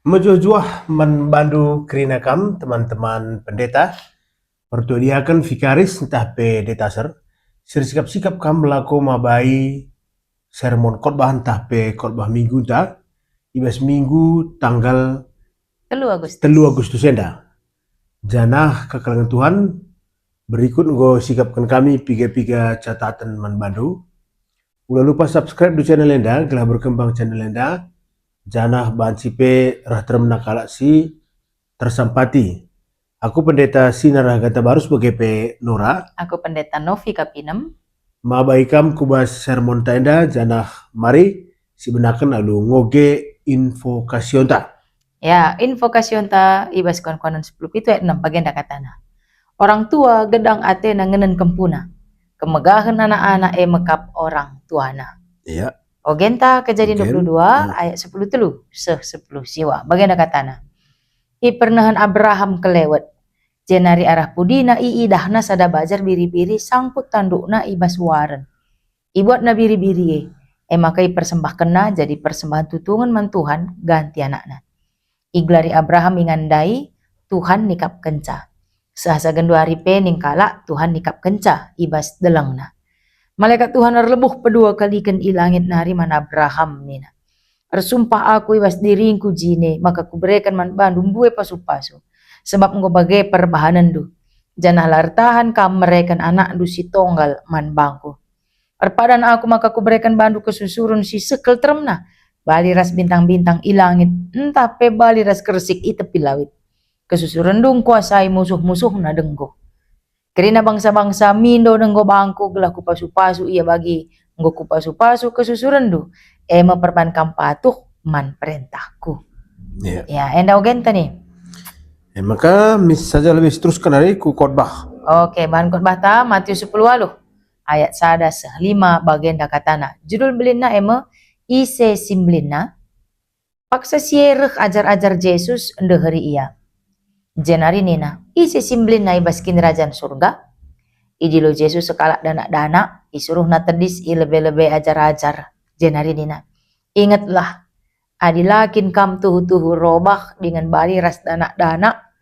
Mejuah membantu kerinakam teman-teman pendeta pertudiakan vikaris entah pendeta sikap-sikap kam melaku mabai sermon khotbah entah pe khotbah minggu entah ibas minggu tanggal 3 Agustus. 3 Agustus enda janah kekalangan Tuhan berikut go sikapkan kami piga-piga catatan manbandu. Ulah lupa subscribe di channel enda gelah berkembang channel enda janah bansipe rahterem nakala si tersampati. Aku pendeta Sinar Gata Baru sebagai P. Nora. Aku pendeta Novi Kapinem. Mabaikam kubas sermon tenda janah mari si benakan lalu ngoge info kasionta. Ya, info kasionta ibas konon 10 itu ayat 6 bagian katana. Orang tua gedang ate na ngenen kempuna. Kemegahan anak-anak mekap orang tuana. Iya. Ogenta kejadian 22 ayat 10 telu. 10 siwa. Bagian katana. I pernahan Abraham kelewat. Jenari arah pudina idahna sada bajar biri-biri sangkut tandukna ibas waren. Ibuat na biri-biri makai persembah kena jadi persembahan tutungan man Tuhan ganti anakna. Iglari Abraham ingandai Tuhan nikap kenca. Sahasa gendu hari pe ningkala Tuhan nikap kenca ibas delangna. Malaikat Tuhan lebuh pedua kali ken ilangit nari man Abraham nina. Ersumpah aku ibas diringku jine maka kuberikan man bandung bue pasu-pasu. Sebab engkau bagai perbahanan du. Janah lartahan kam merekan anak du si tonggal man bangku. Erpadan aku maka kuberikan bandu kesusurun si sekel teremna. Baliras bintang-bintang ilangit entah pe baliras kersik ite pilawit. Kesusurun dung kuasai musuh-musuh na denggo. Kerina bangsa-bangsa mindo denggo bangku gelah kupasu-pasu ia bagi nggo kupasu-pasu kesusurun du. Perbankan patuh man perintahku. Yeah. Ya, enda ogenta nih. Maka saja lebih teruskan hari ku khotbah. Oke, bahan khotbah ta Matius 10 ayat 1 5 bagian dakatana. Judul belina ise simblina. Paksa siereh ajar-ajar Yesus ndeheri ia. Jenari nina, ise simblina ibas kinerajan surga. Idilo Yesus sekalak dana-dana, isuruh na tedis i lebe-lebe ajar-ajar. Jenari nina, ingatlah, adilakin kam tuhu-tuhu robah dengan bali ras dana-dana,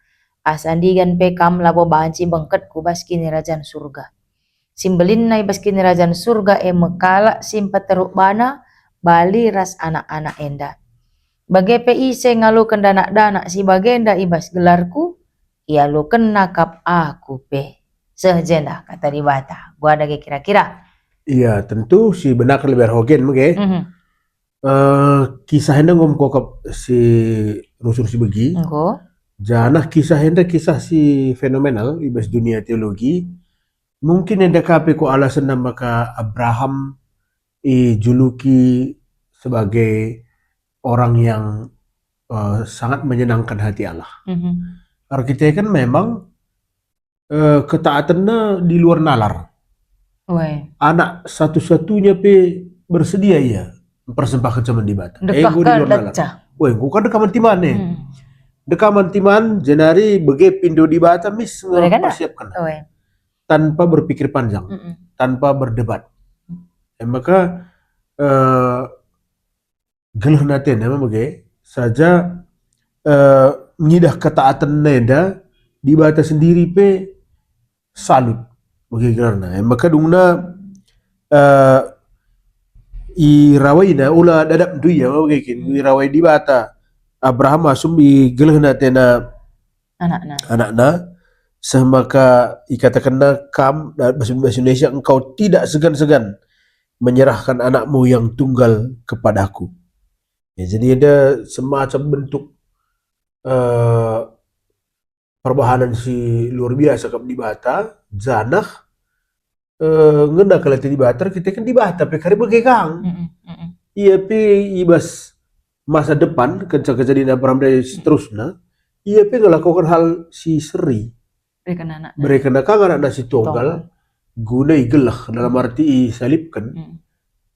asandigan pe kam labo banci bengket kubas kinerajan surga. Simbelin na ibas kinerajan surga mekala simpat teruk bana, bali ras anak-anak enda. Bagai ise ngalukan dana-dana si bagenda ibas gelarku, ia luken nakap aku pe. Sehjenda kata dibata. Gua ada kira-kira. Iya, tentu si benak lebih hogen mege. Kisah hendak ngom kokap si rusur si begi. Janah kisah hendak kisah si fenomenal ibas dunia teologi. Mungkin hendak kape ko alasan maka Abraham juluki sebagai orang yang sangat menyenangkan hati Allah. Karena kita kan memang ketaatannya di luar nalar. Anak satu-satunya pe bersedia ya mempersembahkan zaman di bata. Ego di luar nalar. Woi, bukan dekaman timan nih. Dekaman timan jenari bege pindo di bata mis mempersiapkan. Tanpa berpikir panjang, tanpa berdebat. Maka gelah naten memang bege saja nyidah ketaatan neda di bata sendiri pe salut bagi karena maka dungna i rawaina ula dadap duya bagi i rawai di bata Abraham asum i gelah tena anak-anak semaka ikatakanna kam bahasa Indonesia engkau tidak segan-segan menyerahkan anakmu yang tunggal kepadaku. Ya, jadi ada semacam bentuk perbahanan si luar biasa kap di bata janah ngena kalau di bata kita kan di bata pe kari begekang iya pe ibas masa depan kencang kejadian Abraham dari seterusnya iya pe ngelakukan hal si seri berikan anak nasi tunggal guna igelah dalam arti salibkan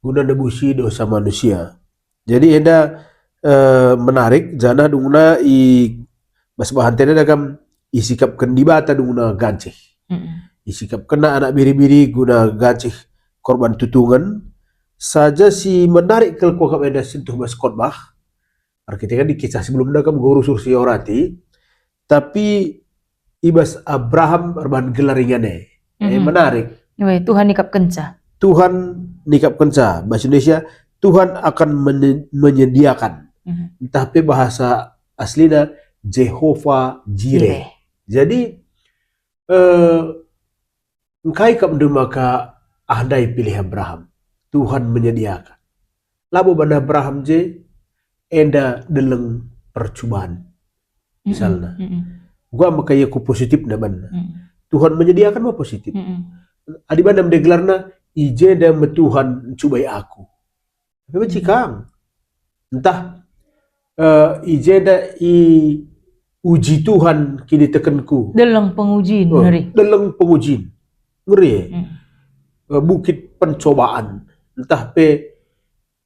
guna nebusi dosa manusia. Jadi ada menarik jana dungna bas bahan tena dagam isikapkan di bata dungna ganceh. Isikapkan anak biri-biri guna ganceh korban tutungan saja si menarik kelko kap eda sentuh bas khotbah Artinya di kisah sebelum nakam guru sursi orati, tapi ibas Abraham erban gelaringane. Menarik. Tuhan nikap kenca. Tuhan nikap kenca. Bahasa Indonesia, Tuhan akan menyediakan. Entah pe bahasa aslinya Jehovah Jireh. Jadi engkai kap maka ahdai pilih Abraham. Tuhan menyediakan. Labo bana Abraham je enda deleng percobaan. Misalnya. Gua makanya ku positif na ban. Tuhan menyediakan mah positif. Adi bana mendegelarna ije da Tuhan cubai aku. Tapi cikang. Entah ije da uji Tuhan kini tekenku. Deleng pengujian ngeri. Deleng pengujian. Ngeri. Bukit pencobaan. Entah pe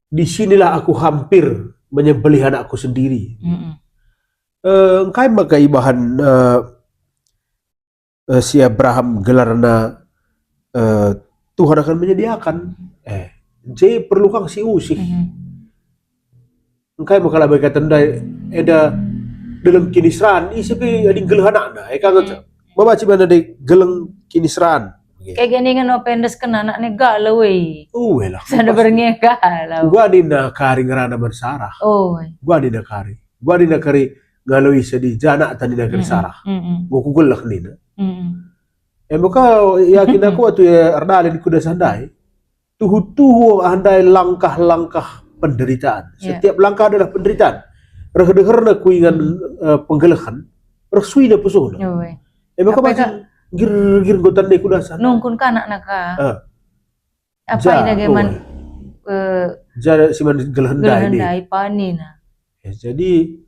disinilah aku hampir menyembelih anakku sendiri. Engkai maka ibahan si Abraham gelarna Tuhan akan menyediakan. Jadi perlu kang si usik. Engkai maka labai kata eda dalam kinisran isipi ading geleh anakna. Kang babaci mana de geleng kinisran. Kayak gini kan pendes kena anaknya galau lah. Sana berengnya galau. Gua dina kari ngerana bersarah. Gua dina kari galau isa di jana tadi na kari sarah. Gua kugelak nina. Maka yakin aku waktu ya ardalin kuda sandai. Tuhu andai langkah-langkah penderitaan. Setiap langkah adalah penderitaan. Rehdeherna kuingan penggelehan. Resui na pusuh na. Maka masih gir gotan deh kuda sana. Nungkun kanak naka. Apa ini geman? Jara si man gelehendai panina. Jadi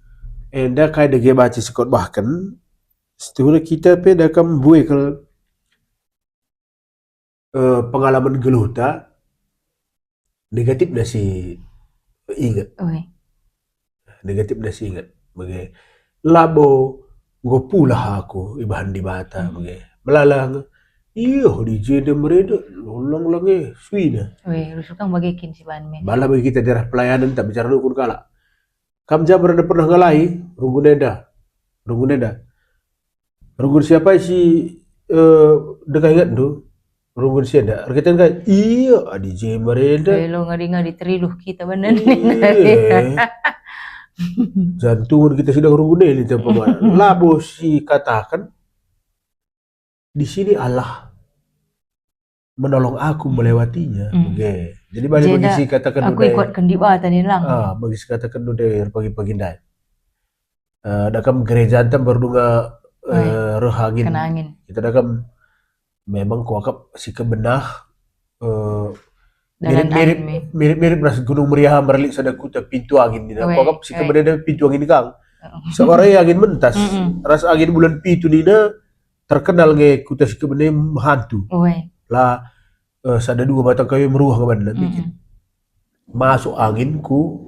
enda kai dege baca sekot bahkan setelah kita pe dakam buai ke pengalaman geluta negatif dah si ingat. Negatif dah si ingat. Bagai labo gopulah aku ibahan di bata bagai melalang iyo di jeda mereda ulang suina. Rusuk kang bagikin si banme. Bala bagi kita daerah pelayanan tak bicara ukun kala. Kam jabar ada pernah ngalai runguneda. Rungun siapa si dekat ingat tu? Rungun siapa? Arkitan kan iya di jeda mereda. Lo ngadi teriluh kita benar. Jantungan kita sudah rungun ini tempat. Labo si katakan di sini Allah menolong aku melewatinya. Jadi bagi si katakan aku ikut kendiba tadi lang. Bagi si katakan udah pagi-pagi ndai. Dakam gereja antam berdunga rehangin. Kena angin. Kita dakam memang kuakap si kebenah mirip ras Gunung Meriah merlik sada kuta pintu angin ni. Kuakap si kebenah pintu angin kang. Seorang angin mentas. Ras angin bulan pitu nina terkenal nge kuta si kebenah hantu. Lah sada dua batang kayu meruah ke badan bikin masuk angin ku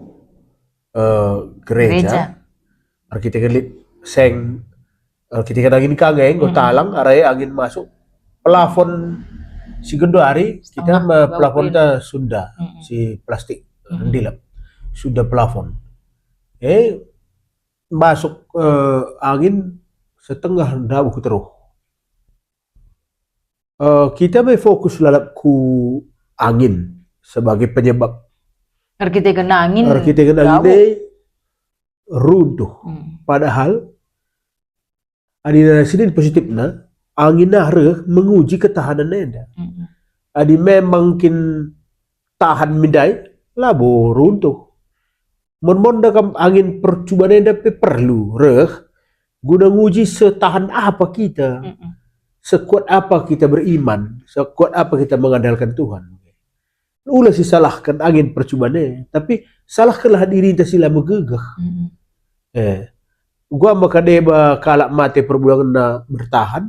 gereja. Arkitek lit seng arkitek angin kangeng go talang arai angin masuk plafon si gendo hari kita plafon ta Sunda si plastik rendilap sudah plafon masuk angin setengah dabu teruh. Kita may focus lalap ku angin sebagai penyebab. Arkitek angin ini runtuh. Padahal adina sini positif na angin nahre menguji ketahanan nenda. Adi memang kin tahan mindai labo runtuh. Mon dakam angin percubaan nenda perlu reh guna nguji setahan apa kita. Sekuat apa kita beriman, sekuat apa kita mengandalkan Tuhan. Ulah si salahkan angin percubaannya, tapi salahkanlah diri kita sila megegah. Gua maka deba kalak mati perbulangan na bertahan,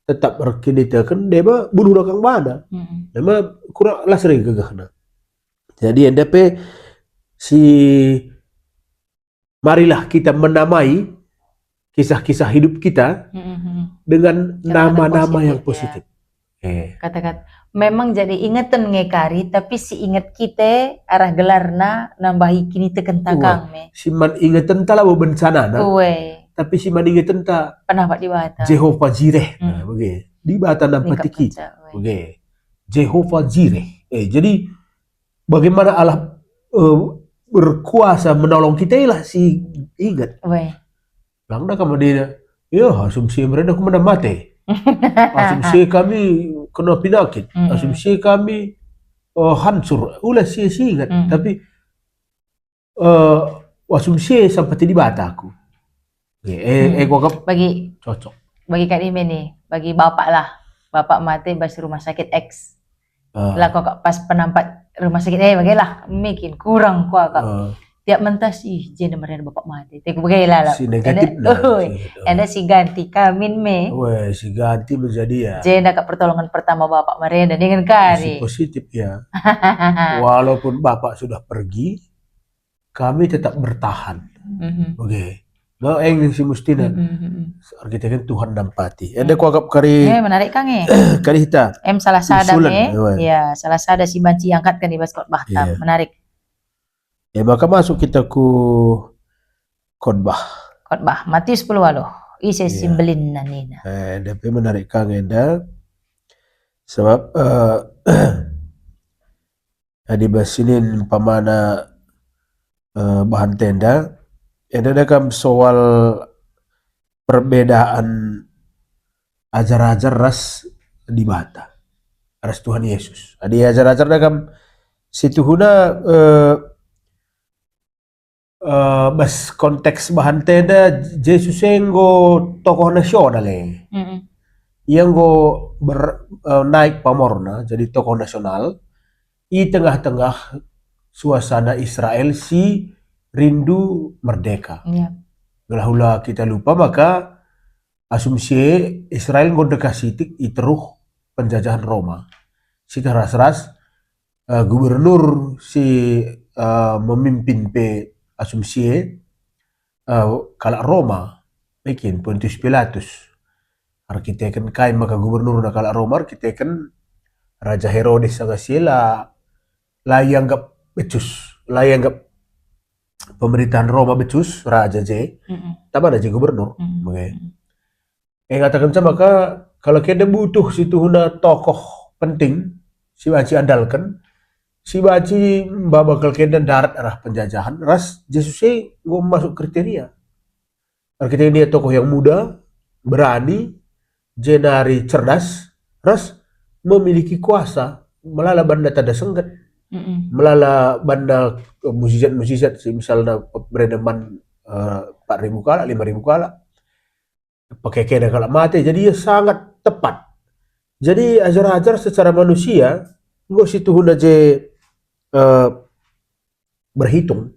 tetap berkinita kan deba bunuh dakang mana. Memang kurang lah sering gegah na. Jadi anda pe si marilah kita menamai kisah-kisah hidup kita dengan nama-nama yang positif. Kata-kata memang jadi ingatan ngekari tapi si ingat kita arah gelarna nambahi kini teken takang me. Si man ingatan ta lah bencana na. Tapi si man ingatan ta pernah pak di Bata. Jehovah Jireh. Nah, begitu. Di Bata nampati kita. Begitu. Jehovah Jireh. Jadi bagaimana Allah berkuasa menolong kita lah si ingat. Lang na kamadina. Ya, asumsi mereka aku mana mati. Asumsi kami kena penyakit. Asumsi kami hancur. Ulah si ingat. Tapi asumsi sampai di Bata aku. Bagi cocok. Bagi Kak Dime nih, bagi bapak lah. Bapak mati bas rumah sakit X. Lah kok pas penampat rumah sakit bagilah mungkin kurang kok tiap mentas jadi mereka bapak mati. Tiap bagilah. Si negatif ada si ganti kamin me. Si ganti menjadi ya. Jadi kak pertolongan pertama bapak mereka dengan kari. Si positif ya. Walaupun bapak sudah pergi, kami tetap bertahan. Oke. Nggak si mustina. Kita kan Tuhan nampati. Ada ku agak kari. Menarik kang kari kita. Salah sada ya salah sada si banci angkatkan di baskot bahtam. Menarik. Maka masuk kita ku khotbah. Matius 10 aloh. Isi simbelin nanina. Tapi menarik kang eda. Sebab di basinin pamana bahan tenda. Ada kam soal perbedaan ajar-ajar ras di Bata. Ras Tuhan Yesus. Adi ajar-ajar kam situhuna bas konteks bahan tenda Yesus enggo tokoh nasional yang go naik pamorna jadi tokoh nasional di tengah-tengah suasana Israel si rindu merdeka. Gelahula kita lupa maka asumsi Israel ngondeka sitik iteruh penjajahan Roma. Si ras-ras gubernur si memimpin pe asumsi kalak Roma bikin Pontius Pilatus. Arkiteken kain maka gubernur na kalak Roma arkiteken Raja Herodes sagasila layanggap becus layanggap pemerintahan Roma becus Raja J. Tapi ada gubernur. Katakan maka kalau kita butuh situ huna tokoh penting si baci andalkan si baci bakal kena darat arah penjajahan ras Yesusnya gua masuk kriteria. Kriteria dia tokoh yang muda, berani, jenari cerdas, ras memiliki kuasa melala banda tada senggat. Melala banda musisat misalnya beredaman 4.000 kala 5.000 kala pakai kena kalau mati jadi sangat tepat. Jadi ajar-ajar secara manusia nggak situ aja berhitung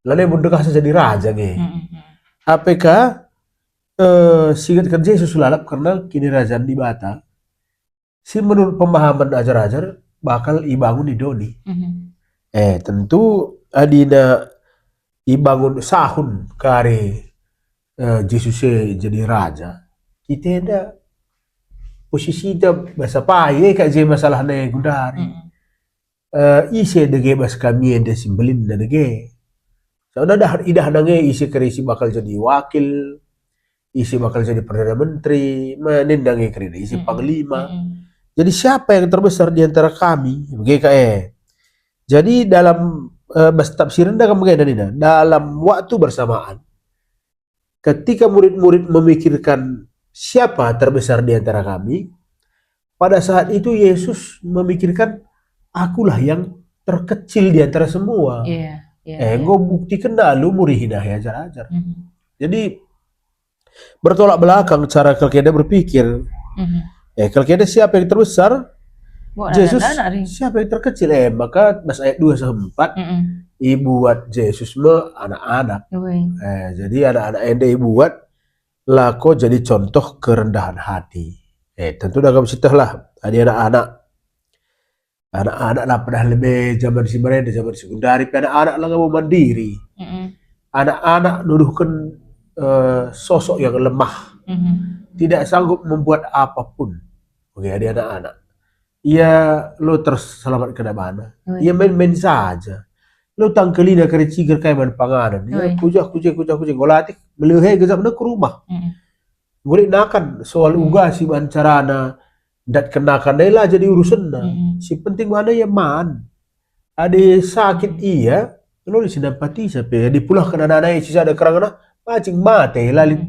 lalu mundekah jadi raja nih. Apakah singkat kerja Yesus lalap karena kini rajaan di Bata si menurut pemahaman ajar-ajar bakal ibangun idoni. Tentu adina ibangun sahun kare Yesusnya jadi raja. Kita ada posisi kita bahasa paye kak je masalah na gudari. Ise dege bas kami ada simbelin na dege. So dah idah nange ise kare isi bakal jadi wakil, ise bakal jadi perdana menteri, menendange kare isi panglima. Jadi siapa yang terbesar di antara kami? GKE. Jadi dalam tafsiran dalam waktu bersamaan, ketika murid-murid memikirkan siapa terbesar di antara kami, pada saat itu Yesus memikirkan akulah yang terkecil di antara semua. Gue buktikan lalu murihinah ya ajar-ajar. Jadi bertolak belakang cara Kalkeda berpikir. Kalau kita siapa yang terbesar? Yesus. Siapa yang terkecil? Maka mas ayat 2-4 buat Yesus anak-anak. Jadi anak-anak yang dia buat lako jadi contoh kerendahan hati. Tentu dah kamu lah. Ada anak-anak lah pernah lebih zaman si mereka zaman sekundari. Anak-anak lah kamu mandiri. Anak-anak nuduhkan sosok yang lemah. Tidak sanggup membuat apapun. Oke, ada anak-anak. Ia lo terselamat ke mana? Oi. Ia main-main saja. Lo tangkelina kare ciger kayak man panganan. Ia Oi. kujak golati melehe gezap na ke rumah. Golek nakan soal uga si bancarana dat kenakan lah jadi urusan na. Si penting mana ya man. Ada sakit iya, lo di sini pati sampai dipulah kena anak sisa ada kerangna macing mate lalit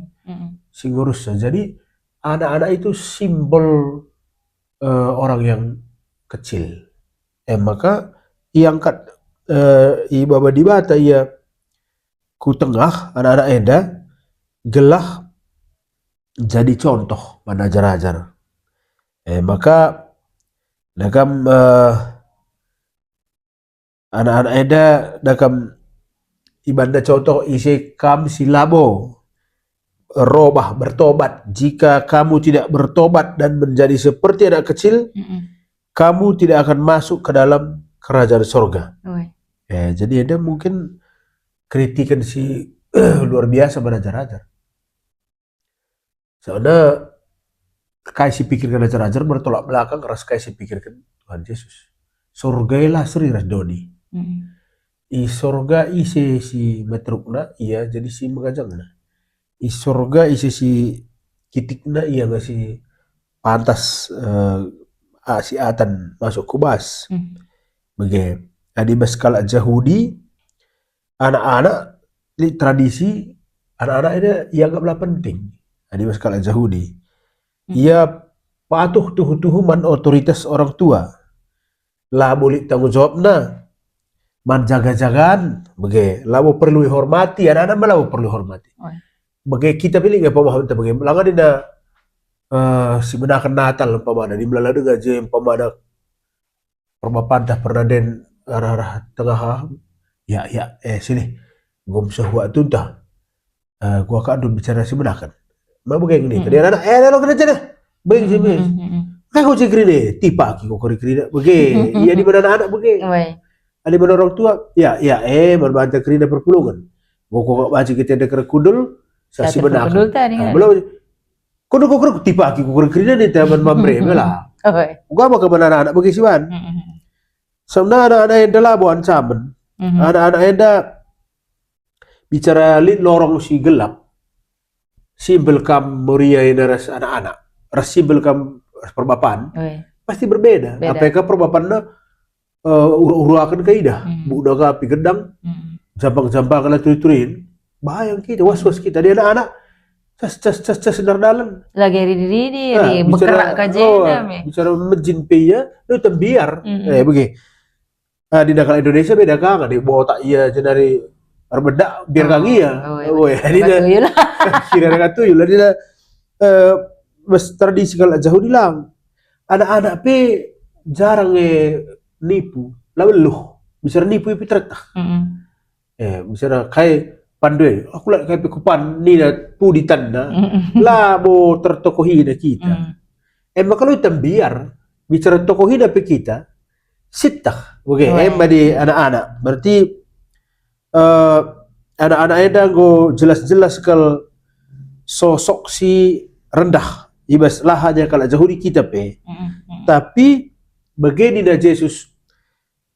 si ngurus. Jadi anak-anak itu simbol orang yang kecil. Maka iangkat ibaba di bata ia ku tengah anak-anak eda gelah jadi contoh mana ajar-ajar. Maka nakam anak-anak eda nakam ibanda contoh isi kam silabo robah bertobat. Jika kamu tidak bertobat dan menjadi seperti anak kecil, kamu tidak akan masuk ke dalam kerajaan sorga. Jadi ada mungkin kritikan si luar biasa berajar-ajar. Soalnya kayak si pikirkan ajar-ajar bertolak belakang keras kayak si pikirkan Tuhan Yesus. Sorga lah seri rasdoni. I sorga isi si metrukna iya jadi si megajangna. I sorga isi si kitikna iya nggak si pantas si atan masuk kubas. Begitu. Di skala Yahudi anak-anak di tradisi anak-anak ini ianggaplah penting. Di skala Yahudi. Ia patuh tuhuman otoritas orang tua. Lah boleh tanggung jawab na. Man jaga-jagaan. Begitu. Lah perlu dihormati. Anak-anak malah perlu hormati. Begitu kita pilih nggak pemahaman begitu. Langan dina si menakan Natal pemana di melalui gaji pemana perbapantah pernah den arah tengah ya sini gom sahwa tuntah gua kan bicara si menakan mau begini nih tadi anak lo kena jadi begini sih mis kayak kau cekri nih tipa ki kau kiri begini iya di mana anak begini ada mana orang tua ya berbantah kerina perpulungan gua kok baca kita ada kudul si menakan belum kau tipa ki kau kerina nih teman mamre bela gua mau ke mana anak begini sih ban sebenarnya anak-anak yang dah buat ancaman anak-anak yang dah bicara lorong si gelap simbol kam muria yang ras anak-anak ras simbol kam perbapaan pasti berbeda apakah perbapaan uru-urakan kaidah budak api gedang jambang-jambang kalau turin bahayang kita was-was kita dia anak-anak cas dardalan lagi ridi bergerak kajian bicara menjin piya lu tembiar begini di negara Indonesia beda kan di bawa tak iya jenari berbeda biar kang iya ini kira kata tuyul dia tradisi kalau jauh dilang anak-anak pe jarang nipu lalu bisa nipu itu tertah bisa kayak panduin aku lah kayak pekupan ni na pudi tanda lah bo tertokohi na kita kalau tembiar bicara tokohi na pe kita sitah di anak-anak berarti anak-anak itu go jelas-jelas kalau sosok si rendah ibas lah aja kalau jauh di kita pe tapi begini na Yesus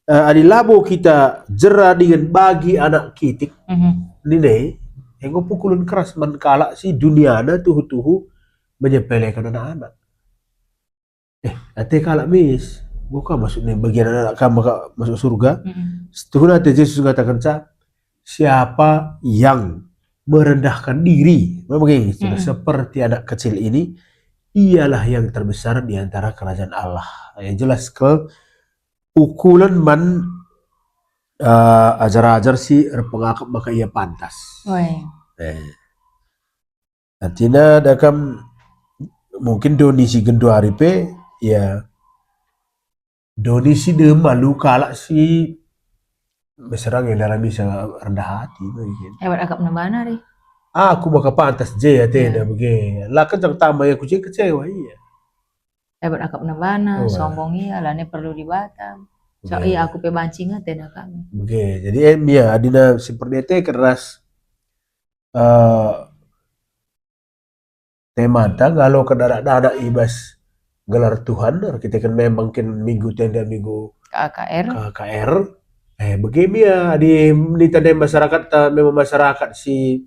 adilabo kita jera dengan bagi anak kitik nini yang go pukulun keras mankala si dunia na tuhu-tuhu menyepelekan anak-anak ate kalak mis bukan maksudnya bagian anak kamu masuk surga. Setelah nanti Yesus katakan siapa yang merendahkan diri, begini, seperti anak kecil ini, ialah yang terbesar di antara kerajaan Allah. Yang jelas ke pukulan man ajar-ajar si pengakap maka ia pantas. Artinya dakam mungkin donisi gendo haripe ya donisi de malu kalak si beserang yang dalam bisa rendah hati mungkin. Akap nabana deh. Aku maka pantas je atena begini. Lah kan jang tambah ya kucing kecewa iya. Akap nabana sombong iya lah ini perlu dibatam. So iya aku pe mancing atena kami. Begini. Jadi ya adina seperti itu keras tema kalau ke dadak ibas gelar Tuhan, kita kan memang minggu tenda minggu KKR. bagaimana di tanda masyarakat, memang masyarakat si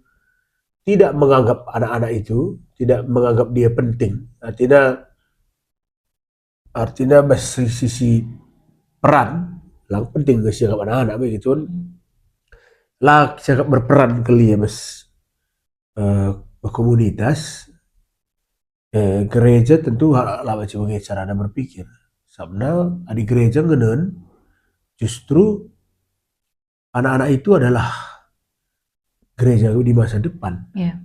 tidak menganggap anak-anak itu, tidak menganggap dia penting. Artinya sisi peran lang penting ke siapa anak-anak begitu kan. Lah siapa berperan kali ya mas komunitas gereja tentu lah sebagai cara anda berpikir. Sebenarnya di gereja ngenen justru anak-anak itu adalah gereja di masa depan. Yeah.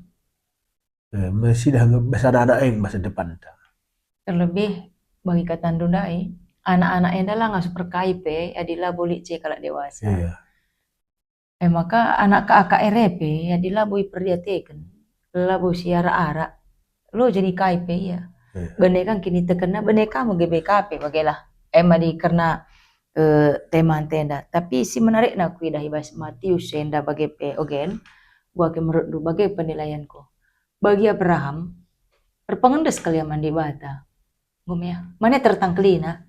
Masih dah besar anak yang masa depan. Terlebih bagi kata Dundai, anak-anak yang adalah nggak super KIP, adilah boleh cek kalau dewasa. Yeah. Maka anak ke AKRP, adilah boleh perdiatekan, lah boleh siara arak, lo jadi KIP ya. Benekan kini terkena, beneka mau GBKP, bagilah. Di karena tema tenda. Tapi si menarik nak kui dah ibas Matius senda bagi ogen, gua ke menurut du bagi penilaianku. Bagi Abraham, perpengendes kalian mandi bata. Gumya, mana tertangkelina?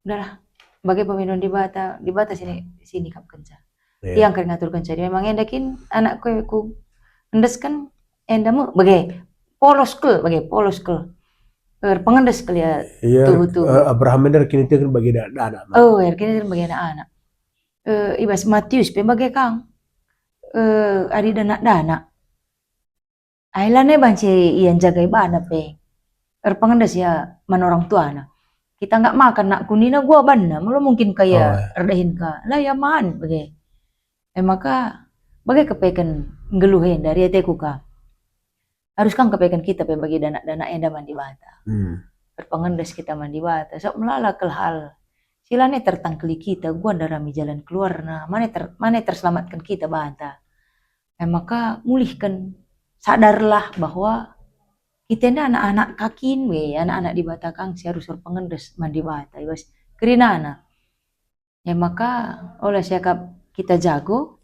Udahlah, bagi peminum di bata sini kap kenca. Yang kan ngatur kenca. Memang endakin anak ku endes kan endamu bagi polos kel. Pengendes kalian tuh. Abraham ini kini kan bagi anak. Oh, kini bagi anak. Ibas Matius pembagai kang. Adi dana. Ailane banci iyan jaga ibana pe. Pengendes ya orang tua na. Kita nggak makan nak kunina gua banna, malah mungkin kayak redahin ka. Lah ya man bagi. Maka bagi kepekan ngeluhin dari eteku ka. Harus kan kepekan kita pe bagi dana enda mandi bata. Berpengendes kita mandi bata. So melala hal. Silane tertangkeli kita, gua darami jalan keluar na. Mana terselamatkan kita bata. Maka mulihkan, sadarlah bahwa kita ini anak-anak kakin anak-anak di bata kang si harus berpengendes mandi bata. Ibas kerinana. Maka oleh siakap kita jago.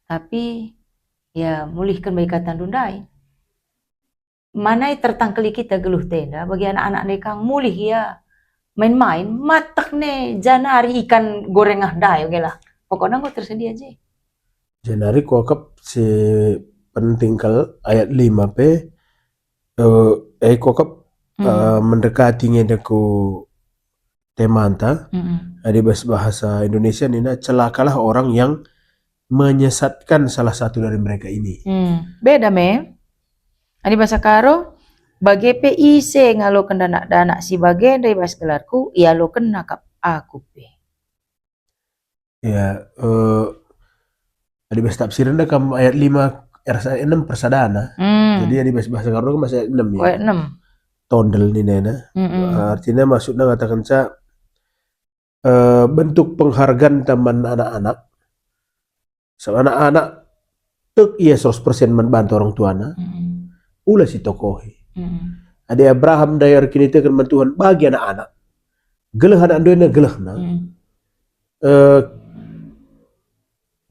Tapi ya mulihkan bagi kata Dundai. Mana tertangkeli kita geluh tenda bagi anak-anak nekang mulih ya main-main matak nih janari ikan goreng dai oke lah pokoknya gua tersedia aja janari kokap si penting kal ayat 5 pe kokap mendekati ngedaku temanta ada bahasa Indonesia nina celakalah orang yang menyesatkan salah satu dari mereka ini. Beda Ani bahasa karo bagi PIC ngalo dana si bagian dari bahasa gelarku ya lo kena kap aku pe. Ya ada bahasa tafsiran dah kam ayat 5 ayat 6 persadana. Jadi ada bahasa karo masih ayat 6 ya. Ayat 6. Tondel ni nena. Artinya maksudnya mengatakan bentuk penghargaan teman anak-anak. So anak-anak tuk ia 100% membantu orang tuana. Ulah si tokohi. Ada Abraham dayar kini tekan mentuhan bagi anak-anak. Gelah anak doina gelah na.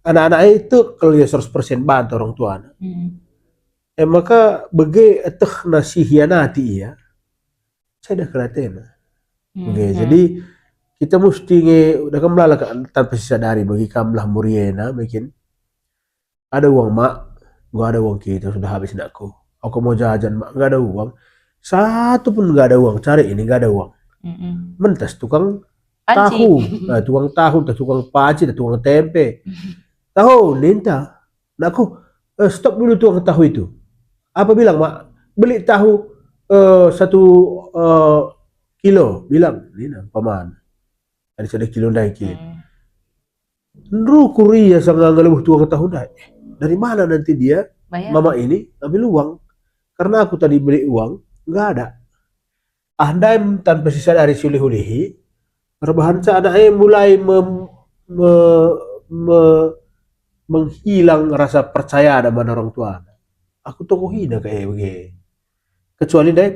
Anak-anak itu kalau dia 100% bantu orang tuana. Maka bagi eteh nasihianati ya. Saya dah kelatena. Jadi kita mesti udah kamlah tanpa sadari bagi kamlah muriena bikin ada uang mak, gua ada uang kita sudah habis nakku. Aku mau jajan mak, nggak ada uang. Satu pun nggak ada uang. Cari ini nggak ada uang. Mentas tukang tahu, tukang tahu, tukang paci, tukang tempe. Tahu, ninta. Nakku stop dulu tukang tahu itu. Apa bilang mak? Beli tahu 1 kilo. Bilang, Nina, paman. Ada 1 kilo naikin. Kuria sang ngalebuh tukang tahu naik. Dari mana nanti dia? Bayar. Mama ini ambil uang. Karena aku tadi beli uang, nggak ada. Andai tanpa sisa dari sulih-ulihi, rebahan anaknya mulai menghilang rasa percaya sama orang tua. Aku toko hina kayak begini. Kecuali deh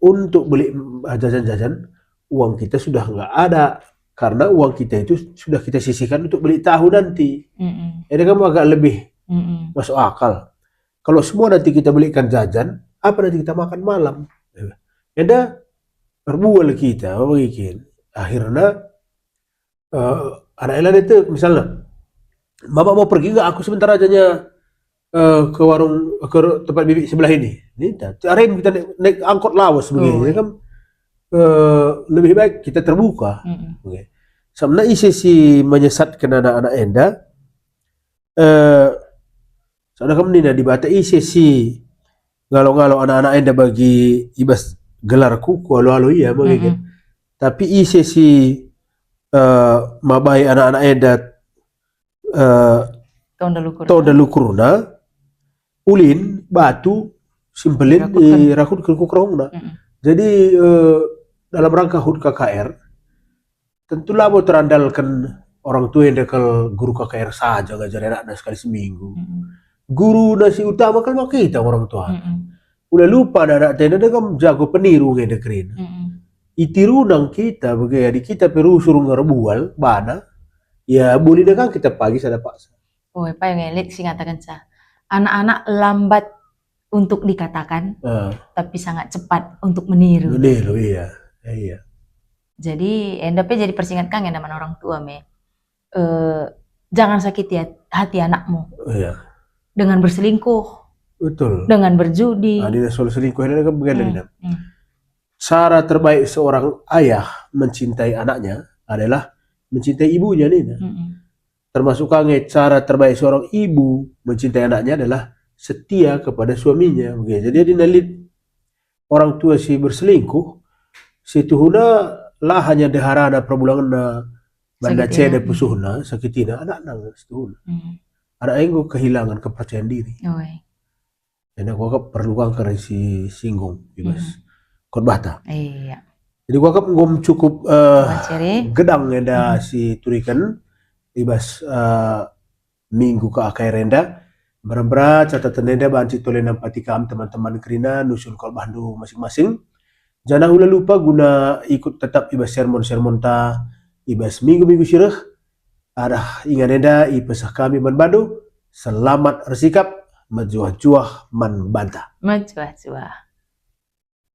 untuk beli jajan-jajan, uang kita sudah nggak ada. Karena uang kita itu sudah kita sisihkan untuk beli tahu nanti. Jadi kamu agak lebih masuk akal. Kalau semua nanti kita belikan jajan, apa nanti kita makan malam? Ada berbual kita bagikin akhirnya anak Elan itu misalnya mama mau pergi nggak aku sebentar aja ke warung ke tempat bibi sebelah ini hari kita naik angkot lawas begini kan lebih baik kita terbuka. Sebenarnya isi menyesatkan anak-anak enda soalnya kamu nina di bata isi ngalo-ngalo anak-anak enda bagi ibas gelar kuku alo-alo iya begitu. Tapi isi mabai anak-anak enda tahun dalu kuruna ulin batu simpelin rakut ke kukrongna. Jadi dalam rangka HUT KKR tentulah mau terandalkan orang tua yang dekal guru KKR saja ngajarin anak sekali seminggu. Guru nasi utama kan kita orang tua. Udah lupa anak tenda kan jago peniru ngedekerin. Itiru nang kita bagaimana kita perlu suruh ngerebual bana ya boleh kan kita pagi sada paksa. Oh, apa yang elit sih ngatakan sah. Anak-anak lambat untuk dikatakan, tapi sangat cepat untuk meniru. Meniru iya. Jadi endapnya jadi persingkat kangen sama orang tua me. Jangan sakiti hati anakmu. Iya. Dengan berselingkuh. Betul. Dengan berjudi. Adina soal selingkuh ini kan begini. Cara terbaik seorang ayah mencintai anaknya adalah mencintai ibunya nih. Termasuk cara terbaik seorang ibu mencintai anaknya adalah setia kepada suaminya. Jadi adina lihat orang tua si berselingkuh, si tuhuna lah hanya deharana perbulangan na banda cede pusuhna sakitina anak-anak situhuna. Anak enggo kehilangan kepercayaan diri. Dan aku perlu kan si singgung bebas korbata. Iya. Jadi gua ngom cukup gedang enda si turikan bebas minggu ke akhir enda berat catatan enda banci tolenan patikam teman-teman kerina nusun kol bandu masing-masing. Jangan lupa guna ikut tetap ibas sermon-sermon ta ibas minggu-minggu sirah. Arah ingat enda ipesah kami manbadu. Selamat bersikap, menjuah-juah man bantah. Menjuah-juah.